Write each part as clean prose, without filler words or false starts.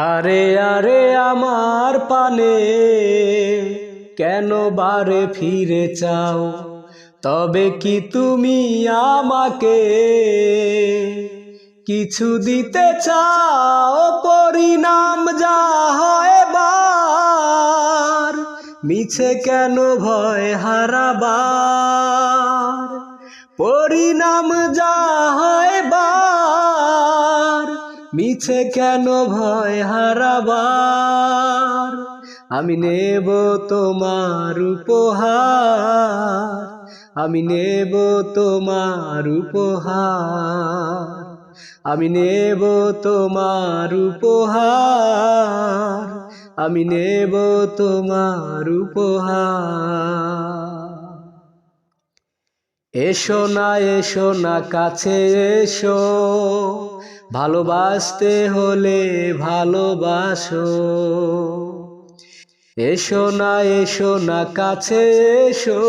আরে আরে আমার পানে কেন বারে ফিরে চাও? তবে কি তুমি আমাকে কিছু দিতে চাও? পরিণাম যা হয় এবার, মিছে কেন ভয় হারাবার? পরিণাম যা হয় এবার, মিছে কেন ভয় হারাবার? আমি নেব তোমার উপহার, আমি নেব তোমার উপহার, আমি নেব তোমার উপহার, আমি নেব তোমার উপহার। এসো না কাছে এসো, ভালোবাসতে হলে ভালোবাসো। এসো না কাছে এসো,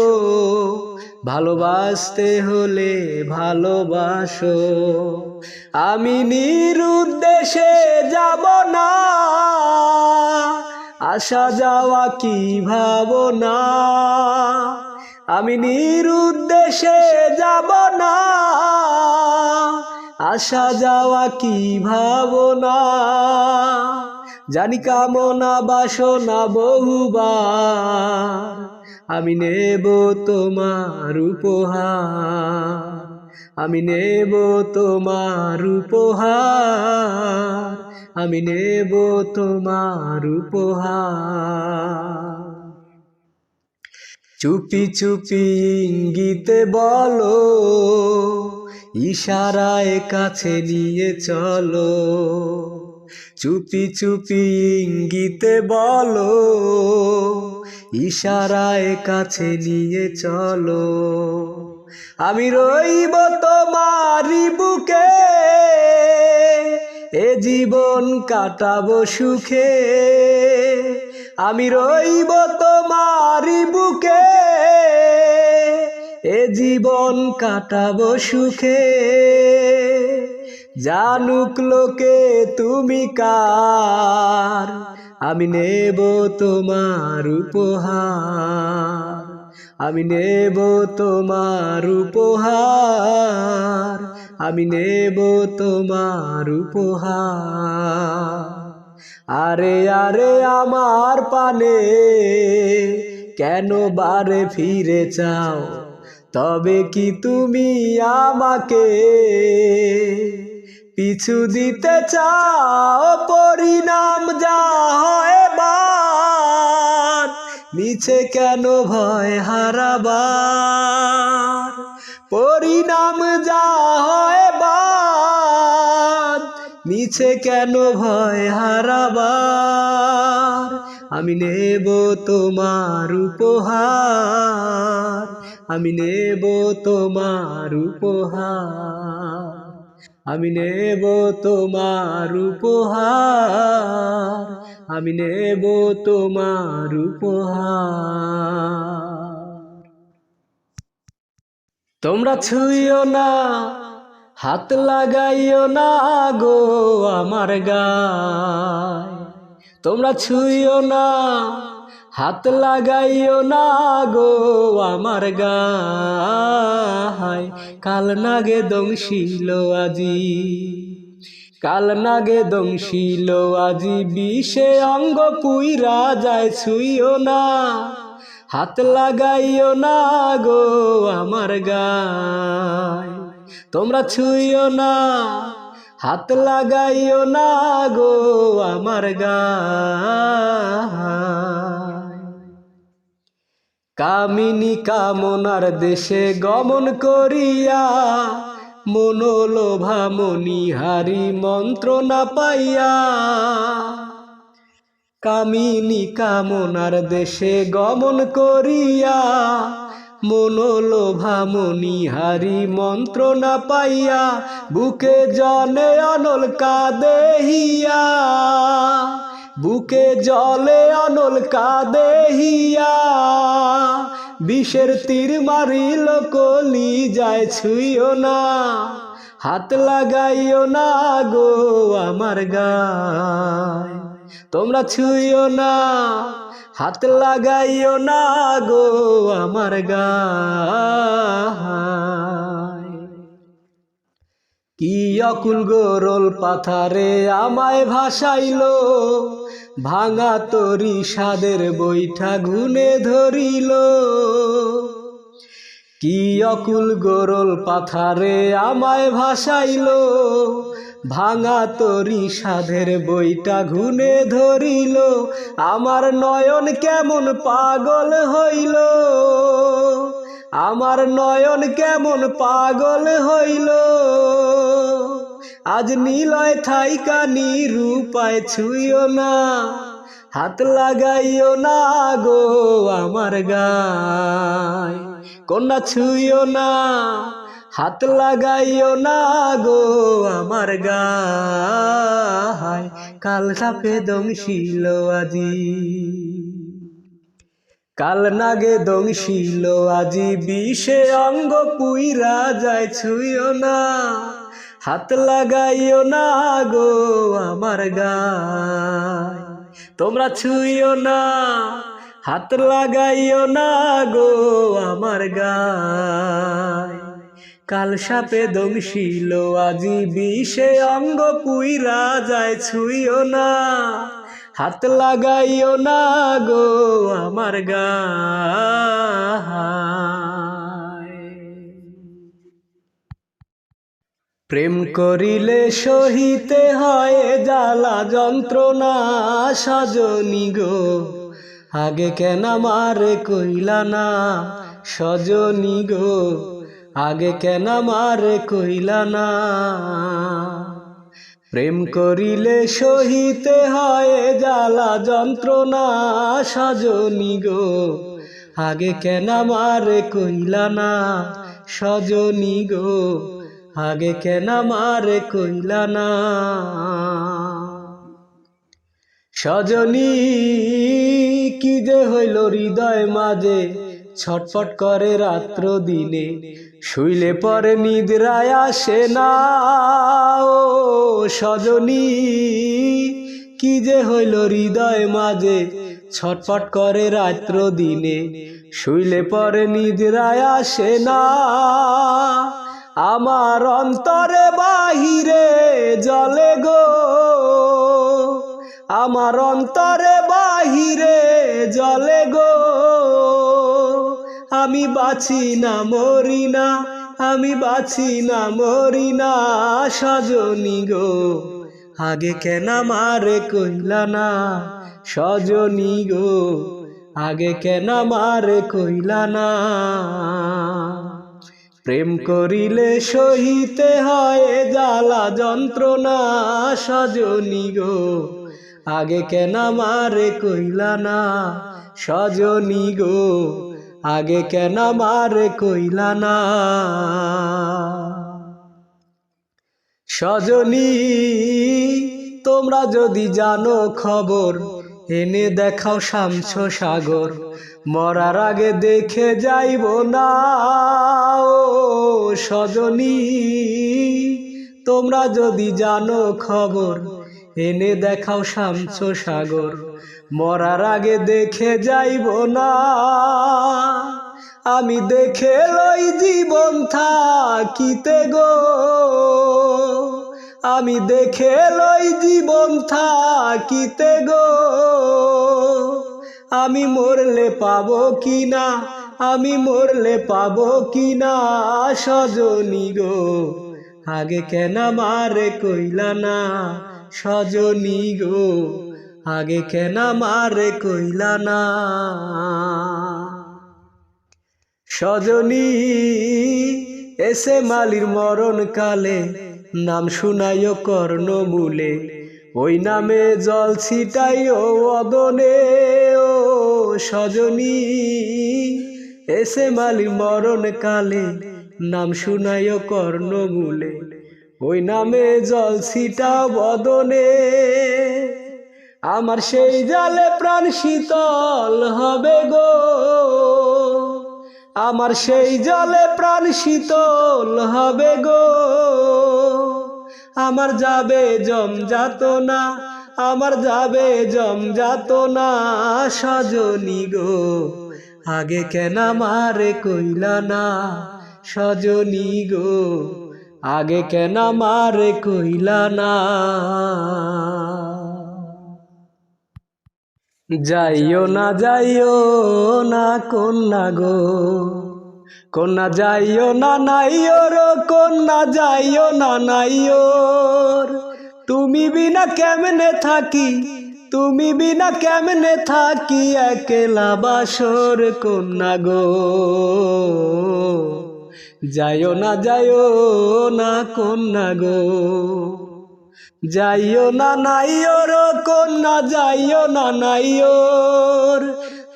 ভালোবাসতে হলে ভালোবাসো। আমি নিরুদ্দেশে যাব না, আসা যাওয়া কি ভাবনা। আমি নিরুদ্দেশে যাব না, আসা যাওয়া কি ভাবনা। জানি কামনা বাসনা বহুবার, আমি নেব তোমার উপহার, আমি নেব তোমার উপহার, আমি নেব তোমার উপহার। চুপি চুপি ইঙ্গিতে বলো, ইশারায় কাছে নিয়ে চলো। চুপি চুপি ইঙ্গিতে বলো, ইশারায় কাছে নিয়ে চলো। আমি রইব তোমারই বুকে, এ জীবন কাটাবো সুখে। আমি রইব তোমারই বুকে, এ জীবন কাটাবো সুখে। জানুক লোকে তুমি কার, আমি নেব তোমার উপহার, আমি নেব তোমার উপহার, আমি নেব তোমার উপহার। আরে আরে আমার পানে কেন বারে ফিরে চাও? তবে কি তুমি আমাকে পিছু দিতে চাও? পরিণাম যা হয় এবার, মিছে কেন ভয় হারাবার? পরিণাম যা হয় এবার, মিছে কেন ভয় হারাবার? আমি নেব তোমার উপহার, আমি নেব তোমার উপহার, আমি নেব তোমার উপহার, আমি নেব তোমার উপহার। তোমরা ছুঁইও না, হাত লাগাইও না গো আমার গায়। তোমরা ছুঁইও না, হাত লাগাইও না গো আমার গায়। কাল নাগে দংশিল আজি, কাল নাগে দংশিল আজি, বিষে অঙ্গ পুইরা যায়। ছুঁইও না, হাত লাগাইও না গো আমার গায়। তোমরা ছুঁইও না, হাত লাগাইও না গো আমার গায়। কামিনী কামনার দেশে গমন করিয়া, মনোলোভা মণিহারি মন্ত্রণা পাইয়া। কামিনী কামনার দেশে গমন করিয়া, মনোলোভা মণিহারি মন্ত্রণা পাইয়া। বুকে জলে অনল কাদেহিয়া, বুকে জলে অনল কাদেহিয়া। বিষের তীর মারিল কলি যায়। ছুঁইও না, হাত লাগাইও না গো আমার গায়। তোমরা ছুঁইও না, হাত লাগাইও না গো আমার গায়। কি অকুল গোরল পাথারে আমায় ভাসাইলো, ভাঙা তরি সাদের বৈঠা ঘুনে ধরিল। কি অকুল গোরল পাথারে আমায় ভাসাইলো, ভাঙা তরি সাধের বইটা ঘুনে ধরিল। আমার নয়ন কেমন পাগল হইল, আমার নয়ন কেমন পাগল হইল। আজ নীলয় থাইকা নিরূপায় ছুঁইও না, হাত লাগাইও না গো আমার গায়। কন্যা ছুঁইও না, হাত লাগাইও না গো আমার গায়। কাল সাপে দংশিল আজি, কাল নাগে দংশিল আজি, বিষে অঙ্গ পুইরা যায়। ছুঁইও না, হাত লাগাইও না গো আমার গায়। তোমরা ছুঁইও না, হাত লাগাইও না গো আমার গায়। কাল সাপে দংশিল আজি, বিষে অঙ্গ পুইরা যায়। ছুঁইও না, হাত লাগাইও না গো আমার গায়। প্রেম করিলে সহিতে হয় জ্বালা যন্ত্রণা সজনী গো, আগে কেন আমারে কইলা না সজনী গো, আগে কেন আমারে কইলা না। প্রেম করিলে সহিতে হয় জ্বালা যন্ত্রণা সজনী গো, আগে কেন আমারে কইলা না সজনী গো, আগে কেন আমারে কইলা না। সজনী কি যে হইল হৃদয় মাঝে, ছটফট করে রাত্র দিনে, শুইলে পরে নিদ্রায় আসে না। ও সজনী কি যে হইল হৃদয় মাঝে, ছটফট করে রাত্র দিনে, শুইলে পরে নিদ্রায় আসে না। আমার অন্তরে বাহিরে জ্বলে গো, আমার অন্তরে বাহিরে জ্বলে গো। আমি বাঁচি না মরি না, আমি বাঁচি না মরি না সজনী গো, আগে কেন আমারে কইলা না সজনী গো, আগে কেন আমারে কইলা না। প্রেম করিলে সহিতে হয় জ্বালা যন্ত্রণা সজনী গো, আগে কেন আমারে কইলা না সজনী গো, আগে কেন আমারে কইলা না। সজনী তোমরা যদি জানো খবর, এনে দেখাও শামস সাগর, মরার আগে দেখে যাইব না। ও সজনী তোমরা যদি জানো খবর, এনে দেখাও শামস সাগর, মরার আগে দেখে যাইব না। আমি দেখে লই জীবন থাকিতে গো, আমি দেখে লই জীবন থাকিতে গো। আমি মরলে পাবো কিনা, আমি মরলে পাবো কিনা সজনী গো, আগে কেন আমারে কইলা না সজনী গো, আগে কেন আমারে কইলা না। সজনী এসে মালির মরণ কালে, নাম শুনাইও কর্ণমূলে, ওই নামে জল ছিটাইও অদনে। ও সজনী এসে মালির মরণ কালে, নাম শুনাইও কর্ণমূলে, ওই নামে জল ছিটাও বদনে। আমার সেই জালে প্রাণ শীতল হবে গো, আমার সেই জলে প্রাণ শীতল হবে গো। আমার যাবে জম যাতনা, আমার যাবে জমযাতনা সজনী গো আগে কেন আমারে কইলা না সজনী গো আগে কেন আমারে কইলা না যাইও না কন্যা গো কন্যা যাইও না নাইওর কন্যা যাইও না নাইওর তুমি বিনা কেমনে থাকি তুমি বিনা কেমনে থাকি একলা বাসর কন্যা গো যাইও না কন্যা গো যাইও না নাইওর কন্যা যাইও না নাইওর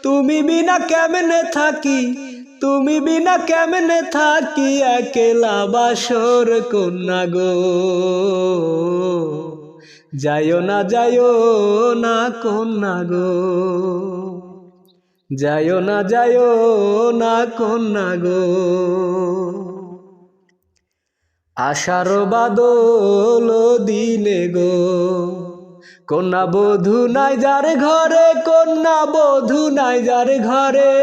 তুমি বিনা কেমনে থাকি তুমি বিনা কেমনে থাকি একলা বাসর কন্যা গো যাইও না কন্যা গো যাইও না কন্যা গো আশার বাদল দিনে গো কন্যা বধূ নাই যার ঘরে কন্যা বধূ নাই যার ঘরে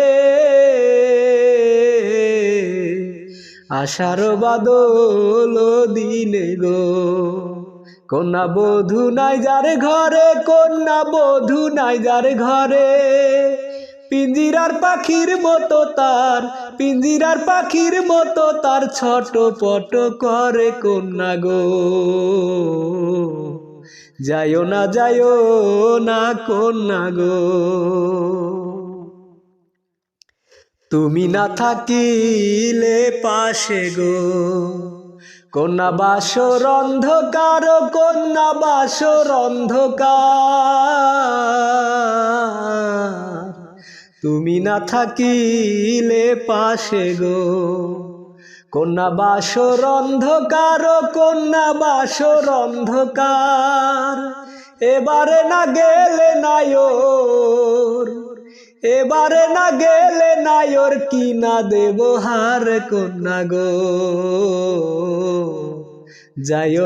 আশার বাদল দিনে গো কন্যা বধূ নাই যার ঘরে কন্যা বধূ নাই যার ঘরে পিঞ্জিরার পাখির মতো তার পিঞ্জিরার পাখির মতো তার ছটপট করে কন্যা গো যাইও না কন্যা গো তুমি না থাকিলে পাশে গো কন্যা বাসর অন্ধকার কন্যা বাসর অন্ধকার তুমি না থাকিলে পাশে গো কন্যা বাসর অন্ধকার কন্যা বাসর অন্ধকার এবারে না গেলে নাইওর এবারে না গেলে নাইওর কি না দেব হার কন্যা গো যাইও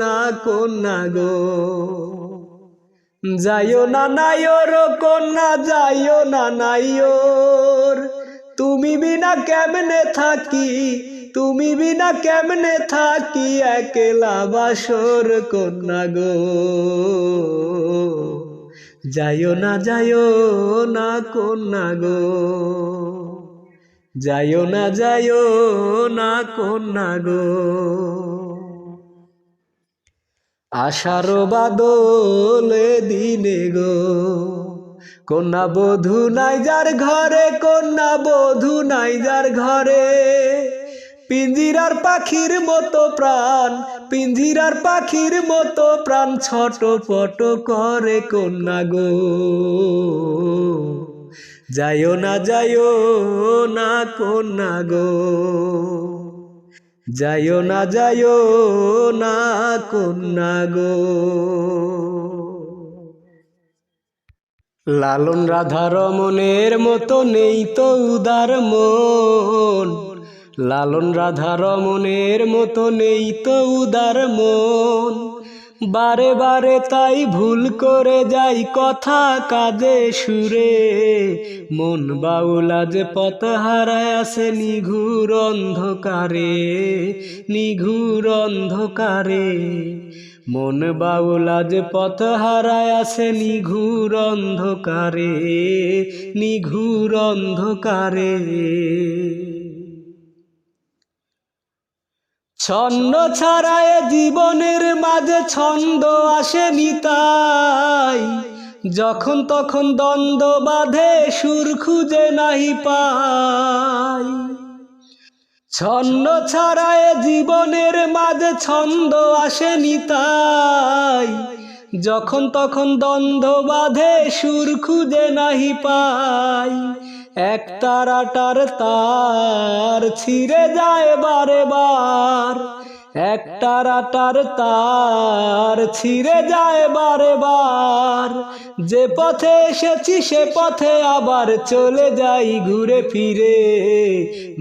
না কন্যা গো যাইও না নাইওর কন্যা যাইও না নাইওর তুমি বিনা কেমনে থাকি তুমি বিনা কেমনে থাকি একলা বাসর কন্যা গো যাইও না কন্যা গো যাইও না কন্যা গো আশার বাদল দিনে গো কন্যা বধূ নাই যার ঘরে কন্যা বধূ নাই যার ঘরে পিঞ্জিরার পাখির মতো প্রাণ পিঞ্জিরার পাখির মতো প্রাণ ছটপট করে কন্যা গো যাইও না কন্যা গো যাইও না কন্যা গো লালন রাধা রমণের মতো নেই তো উদার মন লালন রাধা রমণের মতো নেই তো উদার মন বারে বারে তাই ভুল করে যাই কথা কাজে সুরে মন বাউলা যে পথ হারায় আছে নিঘুর অন্ধকারে মন বাউলা যে পথ হারায় আছে নিঘুর অন্ধকারে ছন্দ ছাড়ায় জীবনের মাঝে ছন্দ আসে নিতাই যখন তখন দ্বন্দ্ব বাঁধে সুর খুঁজে নাহি পাই ছন্দ ছাড়ায় জীবনের মাঝে ছন্দ আসে নিতাই যখন তখন দ্বন্দ্ব বাঁধে সুর খুঁজে নাহি পাই এক তারাটার তার ছিঁড়ে যায় বারে বার একটা রাটার তার ছিঁড়ে যায় বারে বার, যে পথে এসেছি সে পথে আবার চলে যাই ঘুরে ফিরে।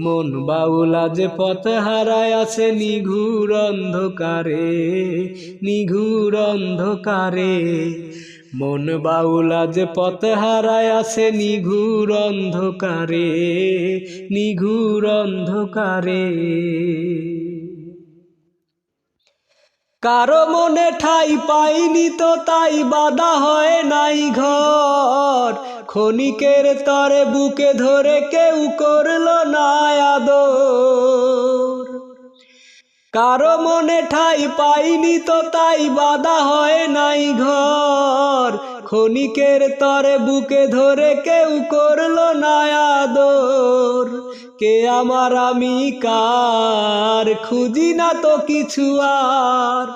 মন বাউলা যে পথ হারায় আছে নিঘুর অন্ধকারে, নিঘুর অন্ধকারে। মন বাউলা যে পথ হারায় আছে নিঘুর অন্ধকারে, নিঘুর অন্ধকারে। কারো মনে ঠাই পাইনি তো তাই বাধা হয় নাই ঘর, ক্ষণিকের তরে বুকে ধরে কেউ করলো না আদর। কারো মনে ঠাই পাইনি তো তাই বাধা হয় নাই ঘর, ক্ষণিকের তরে বুকে ধরে কেউ করলো না আদর। কে আমার আমি কার খুঁজি না তো কিছু আর,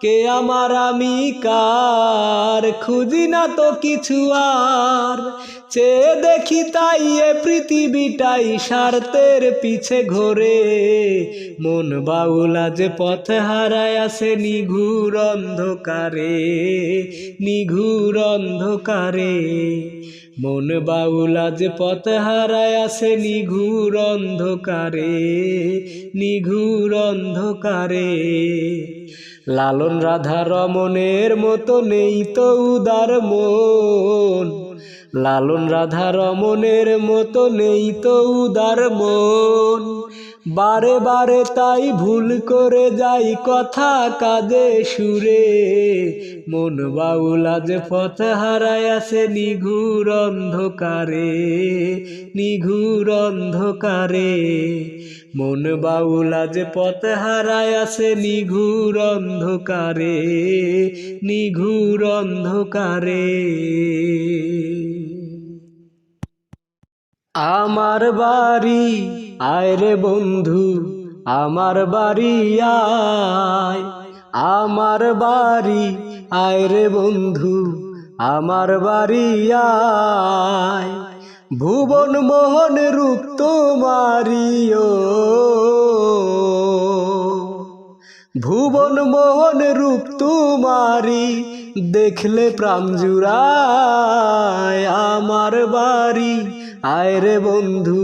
কে আমার আমি কার খুঁজি না তো কিছু আর। চেয়ে দেখি তাই এ পৃথিবীটাই স্বার্থের পিছে ঘোরে, মন বাউলা যে পথ হারায় আছে নিঘুর অন্ধকারে, নিঘুর অন্ধকারে। মন বাউলা যে পথ হারায় আছে নিঘুর অন্ধকারে, নিঘুর অন্ধকারে। লালন রাধা রমণের মতো নেই তো উদার মন, লালন রাধা রমণের মতো নেই তো উদার মন। বারে বারে তাই ভুল করে যাই কথা কাঁদে সুরে, মন বাউলা যে পথ হারায় আছে নিঘুর অন্ধকারে, নিঘুর অন্ধকারে। মন বাউলা যে পথ হারায় আছে নিঘুর অন্ধকারে, নিঘুর অন্ধকারে। আমার বাড়ি আয় রে বন্ধু, আমার বাড়ি আয়, আমার বাড়ি আয় রে বন্ধু, আমার বাড়ি আয়। ভুবন মোহন রূপ তোমারিও, ভুবন মোহন রূপ তোমারি, দেখলে প্রাণ জুড়ায়। আমার বাড়ি আয় রে বন্ধু,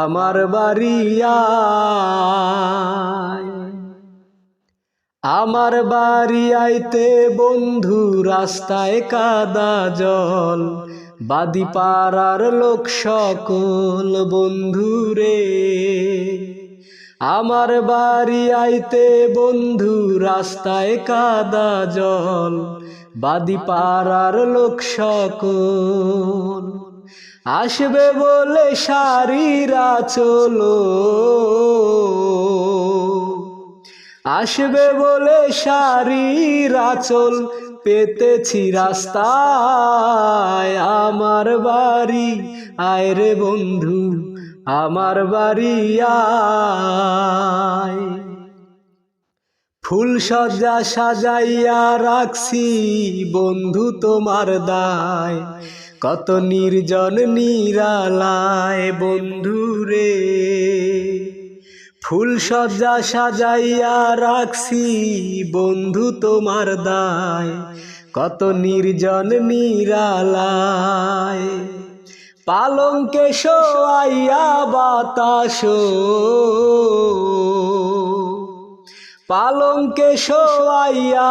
আমার বাড়ি আয়। আমার বাড়ি আইতে বন্ধু রাস্তায় কাদা জল, বাদি পাড়ার লোক সকল বন্ধু রে। আমার বাড়ি আইতে বন্ধু রাস্তায় কাদা জল, বাদি পাড়ার লোক সকল। আসবে বলে সারিরা চলো, আসবে বলে সারিরা চল, পেতেছি রাস্তায়। আমার বাড়ি আয় রে বন্ধু, আমার বাড়ি আয়। ফুল সজ্জা সাজাইয়া রাখছি বন্ধু তোমার দায়, কত নির্জন নিরালায় বন্ধু রে। ফুল সজ্জা সাজাইয়া রাখছি বন্ধু তোমার দায়, কত নির্জন নিরালায়। পালঙ্কে শোয়াইয়া বাতাস, পালঙ্কে শোয়াইয়া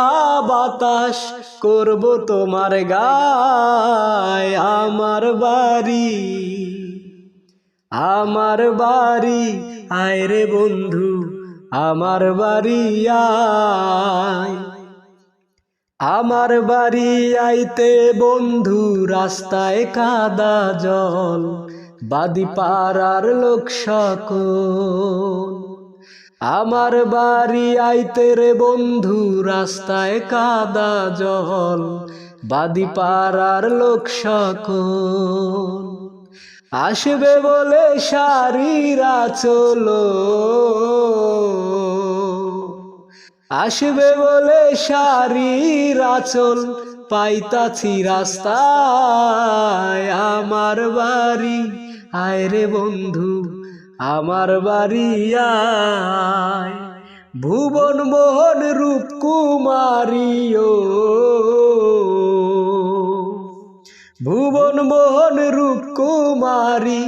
বাতাস করব তোমার গায়। আমার বাড়ি, আমার বাড়ি আয় রে বন্ধু, আমার বাড়ি আয়। আমার বাড়ি আইতে বন্ধু রাস্তায় কাদা জল, বাদি পাড়ার লোক সকল। আমার বাড়ি আইতে রে বন্ধু রাস্তায় কাদা জল, বাদি পাড়ার লোক সকল। আসবে বলে সারিরা চলো, আসবে বলে সারিরা চল, পাইতাছি রাস্তায়। আমার বাড়ি আয় রে বন্ধু, আমার বাড়ি আয়। ভুবন মোহন রূপকুমারীও, ভুবন মোহন রূপকুমারী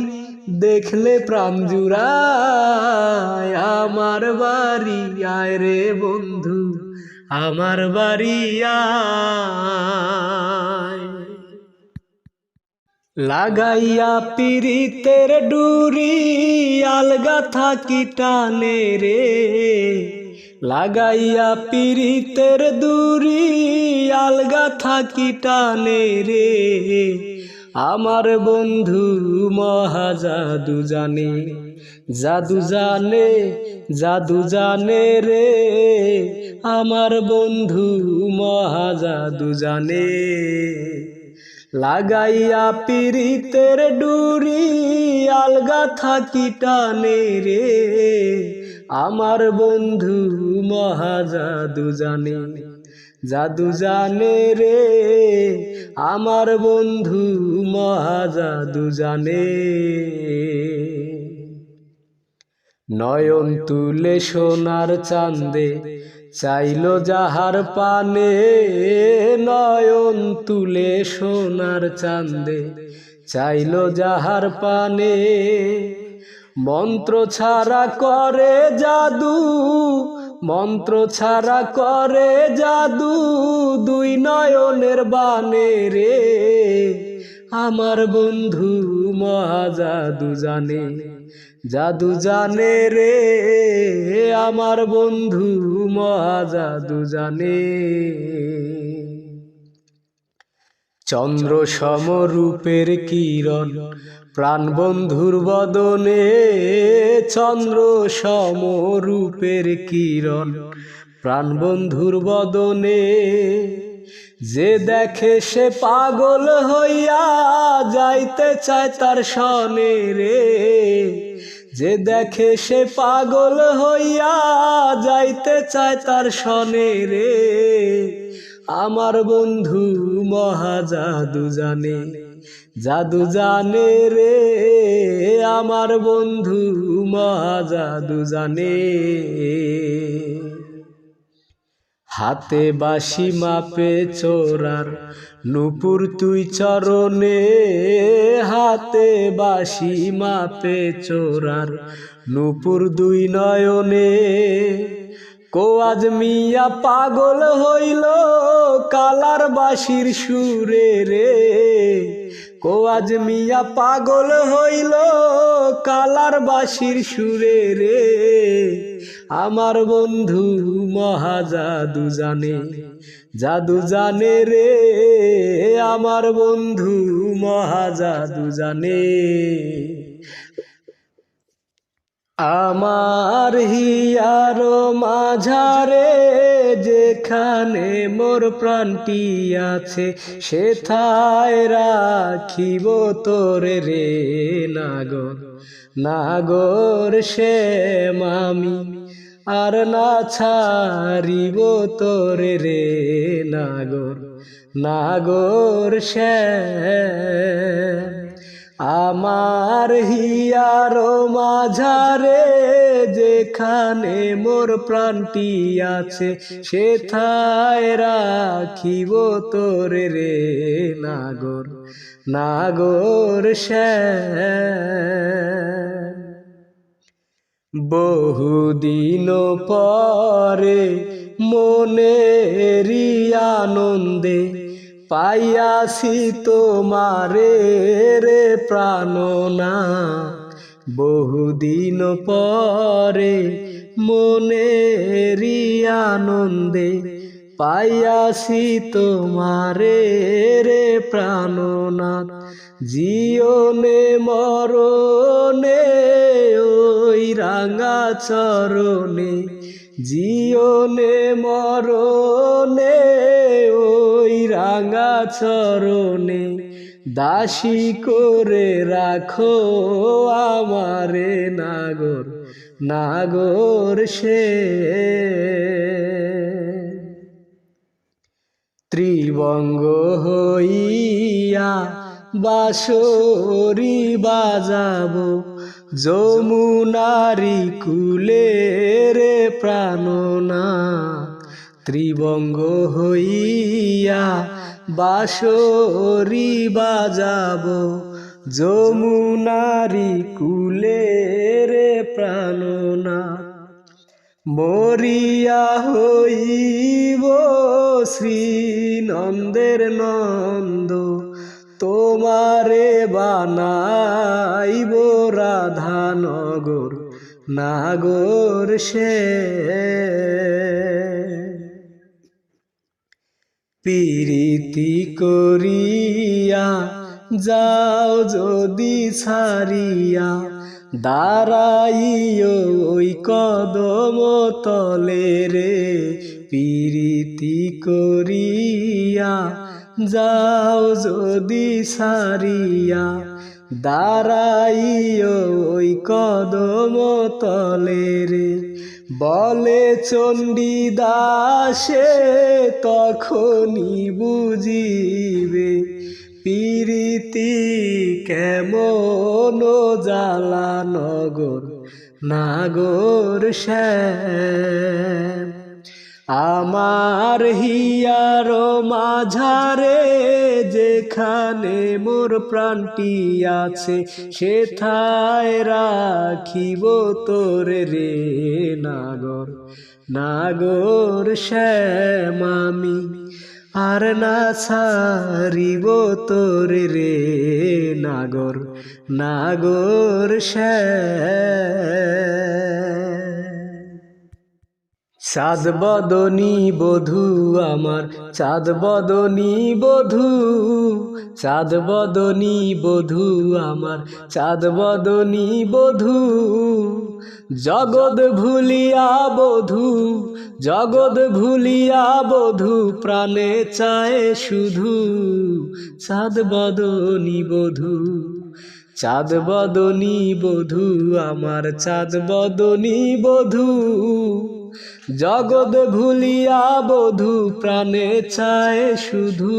দেখলে প্রাণ জুড়ায়। আমার বাড়ি আয় রে বন্ধু, আমার বাড়ি আয়। লাগাইয়া পিরিতের ডুরি আলগা থাকি টানে রে, লাগাইয়া পিরিতের ডুরি আলগা থাকি টানে রে। আমার বন্ধু মহা জাদু জানে, জাদু জানে, জাদু জানে রে। আমার বন্ধু মহা জাদু জানে। লাগাইয়া পিরিতের ডুরি আলগা থাকি টানে রে। আমার বন্ধু মহা জাদু জানে, জাদু জানে রে। আমার বন্ধু মহা জাদু জানে। নয়ন তুলে সোনার চাঁদে চাইলো যাহার পানে, নয়ন তুলে সোনার চাঁদে চাইলো যাহার পানে। মন্ত্র ছাড়া করে জাদু, মন্ত্র ছাড়া করে জাদু, দুই নয়নের বানে রে। আমার বন্ধু মহা জাদু জানে, জাদু জানে রে। আমার বন্ধু মহা জাদু জানে। চন্দ্র সমরূপের কিরণ প্রাণ বন্ধুর বদনে, চন্দ্র সমরূপের কিরণ প্রাণ বন্ধুর বদনে। যে দেখে সে পাগল হইয়া যাইতে চায় তার সনে রে। যে দেখে সে পাগল হইয়া যাইতে চায় তার সনে রে। আমার বন্ধু মহা জাদু জানে, জাদু জানে রে। আমার বন্ধু মহা জাদু জানে। হাতে বাঁশি মাপে চোরার নূপুর তুই চরণে, হাতে বাঁশি মাপে চোরার নূপুর দুই নয়নে। কোয়াজ মিয়া পাগল হইল কালার বাঁশির সুরে রে। কোয়াজ মিয়া পাগল হইল কালার বাঁশির সুরে রে। আমার বন্ধু মহা জাদু জানে, জাদু জানে রে। আমার বন্ধু মহা জাদু জানে। আমার হিয়ার মাঝারে যেখানে মোর প্রাণটি আছে, সেথায় রাখিব তোরে রে নাগর, নাগর শ্যাম আমি আর না ছাড়িব তোরে রে নাগর, নাগর শ্যাম। আমার হিয়ার মাঝারে যেখানে মোর প্রাণটি আছে, সেথায় রাখিব তোরে রে নাগর, নাগর শ্যাম। বহুদিন পরে মনেরই আনন্দে পাইয়াছি তোমারে রে প্রাণনাথ। বহুদিন পরে মনেরই আনন্দে পাইয়াছি তোমারে রে প্রাণনাথ। জীবনে মরণে ওই রাঙা চরণে, জীবনে মরণে ওই রাঙা চরণে দাসী করে রাখো আমারে নাগর, নাগর সে। ত্রিবঙ্গ হইয়া বাঁশরি বাজাবো যমুনারি কুলে রে প্রাণনাথ ত্রিবঙ্গ হইয়া বাঁশরি বাজাবো যমুনারি কুলে রে প্রাণনাথ মরিয়া হইব শ্রী নন্দের নন্দ তোমারে বানাইব রাধানগর নাগর সে প্রীতি করিয়া যাও যদি ছাড়িয়া দাঁড়াইও ওই কদম তলে রে প্রীতি করিয়া যাও যদি ছাড়িয়া দাঁড়াইও ওই কদম তলে রে বলে চণ্ডীদাসে তখনই বুঝিবে প্রীতি কেমন জ্বালা নগর নাগর শ্যাম আমার হিয়ার মাঝারে যেখানে মোর প্রাণটি আছে সেথায় রাখিব তোরে রে নাগর নাগর শ্যাম আমি আর না ছাড়িব তোরে রে নাগর নাগর শ্যাম চাঁদ বদনী বধূ আমার চাঁদ বদনী বধূ চাঁদ বদনী বধূ আমার চাঁদ বদনী বধূ জগৎ ভুলিয়া বধূ জগৎ ভুলিয়া বধূ প্রাণে চায় শুধু চাঁদ বদনী বধূ চাঁদ বদনী বধূ আমার চাঁদ বদনী বধূ জগৎ ভুলিয়া বধূ প্রাণে চায় শুধু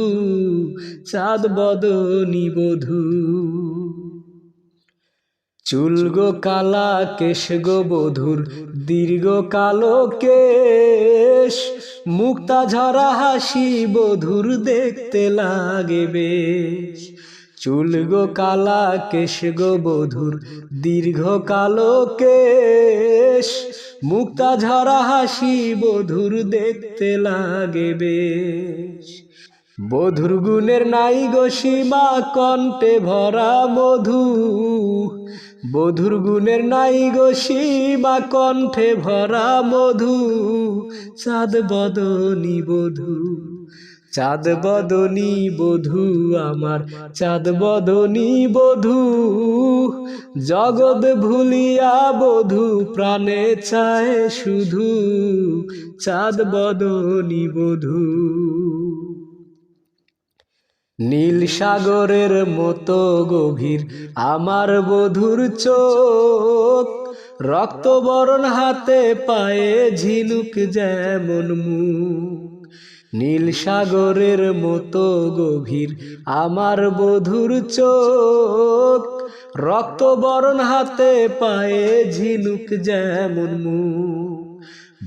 চাঁদ বদনী বধূ চুল গো কালা কেশ গো বধূর দীর্ঘ কালো কেশ মুক্তা ঝরা হাসি বধূর দেখতে লাগে বেশ চুল গো কালা কেশ গো বধূর দীর্ঘ কালো কেশ মুক্তা ঝরা হাসি বধূর দেখতে লাগে বেশ বধূর গুণের নাই গো সীমা কণ্ঠে ভরা মধু বধূর গুণের নাই গো সীমা কণ্ঠে ভরা মধু চাঁদ বদনী বধূ চাঁদ বদনী বধূ আমার চাঁদ বদনী বধূ জগৎ ভুলিয়া বধূ প্রাণে চায় শুধু চাঁদ বদনী বধূ নীল সাগরের মতো গভীর আমার বধূর চোখ রক্তবরণ হাতে পায়ে ঝিনুক যেমন মুখ নীল সাগরের মতো গভীর আমার বধূর চোখ রক্তবরণ হাতে পায়ে ঝিনুক যেমন মুখ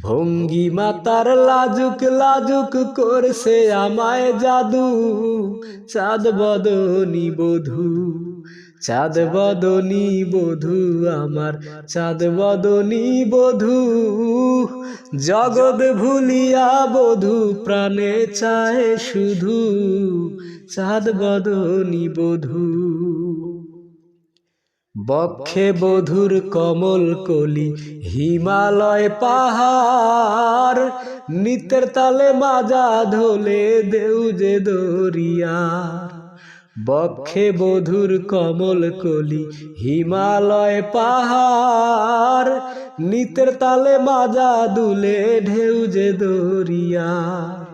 ভঙ্গিমা তার লাজুক লাজুক করছে আমায় জাদু চাঁদ বদনী বধূ চাঁদ বদনী বধূ আমার চাঁদ বদনী বধূ জগৎ ভুলিয়া বধূ প্রাণে চায় শুধু চাঁদ বদনী বধূ বক্ষে বধূর কমল কলি হিমালয় পাহাড় নিত্যের তালে মাজা ধোলে দেউ যে দরিয়ার বক্ষে বধূর কমল কলি হিমালয় পাহাড় নিত্যের তালে মাজা দুলে ঢেউ যে দরিয়ার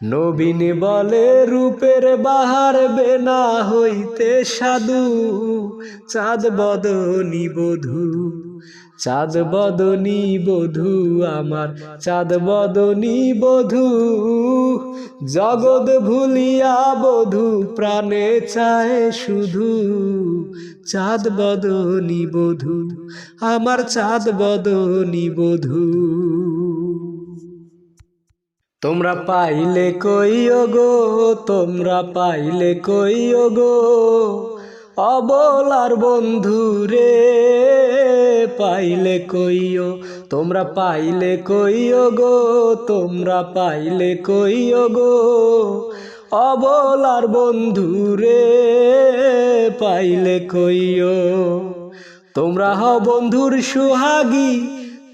নবীন বলে রূপের বাহার বেনা হইতে সাধু চাঁদ বদনী বধূ চাঁদ বদনী বধূ আমার চাঁদ বদনী বধূ জগৎ ভুলিয়া বধূ প্রাণে চায় শুধু চাঁদ বদনী বধূ, আমার চাঁদ বদনী বধূ। তোমরা পাইলে কইও গো, তোমরা পাইলে কইও গো, অবলার বন্ধু রে পাইলে কইও। তোমরা পাইলে কইও গো, তোমরা পাইলে কইও গো, অবলার বন্ধু রে পাইলে কইও। তোমরা হও বন্ধুর সুহাগী,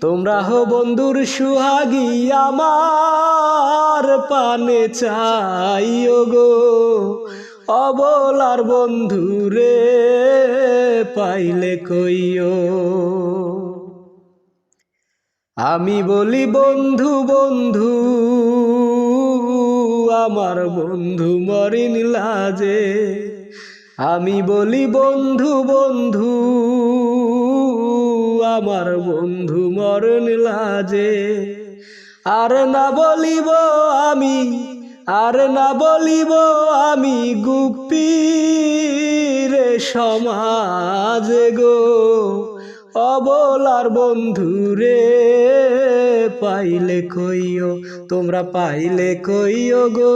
তোমরা হো বন্ধুর সুহাগী, আমার পানে চাইও গো, অবলার বন্ধু রে পাইলে কইও। আমি বলি বন্ধু বন্ধু, আমার বন্ধু মরিন লাজে। আমি বলি বন্ধু বন্ধু, আমার বন্ধু মরণ লাজে। আর না বলিব আমি, আর না বলিব আমি গুপিরে সমাজে গো, অবলার বন্ধু রে পাইলে কইও। তোমরা পাইলে কইও গো,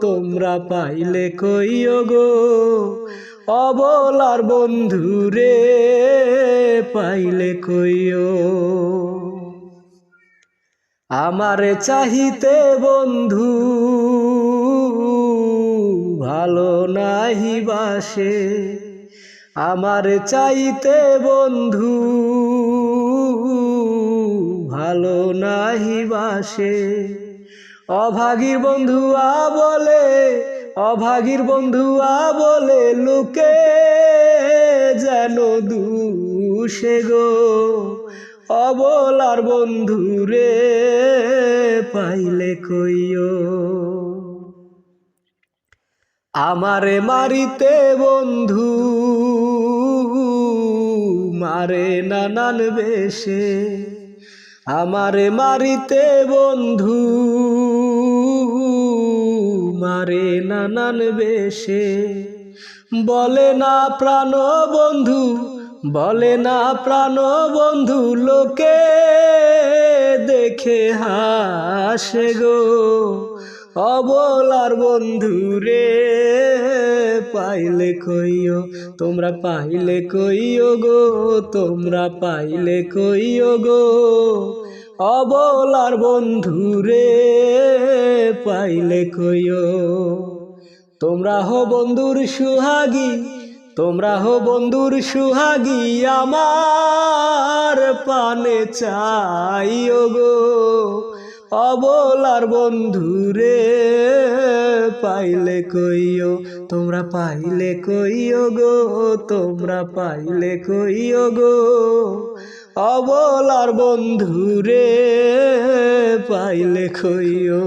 তোমরা পাইলে কইও গো, অবলার বন্ধু রে পাইলে কইও। আমারে চাহিতে বন্ধু ভালো নাহি বাসে, আমারে চাইতে বন্ধু ভালো নাহি বাসে। অভাগীর বন্ধুয়া বলে, অভাগীর বন্ধুয়া বলে, লোকে যেন দুষে গো, অবলার বন্ধু রে পাইলে কইও। আমারে মারিতে বন্ধু মারে নানান বেশে, আমারে মারিতে বন্ধু মারে নানান বেশে। বলে না প্রাণ বন্ধু, বলে না প্রাণ বন্ধু, লোকে দেখে হাসে গো, অবলার বন্ধু রে পাইলে কইও। তোমরা পাইলে কইও গো, তোমরা পাইলে কইও গো, অবলার বন্ধু রে পাইলে কইও। তোমরা হো বন্ধুর সুহাগী, তোমরা হো বন্ধুর সুহাগী, আমার পানে চাইও গো, অবলার বন্ধু রে পাইলে কইও। তোমরা পাইলে কইও গো, তোমরা পাইলে কইও গো, অবলার বন্ধু রে পাইলে কইও।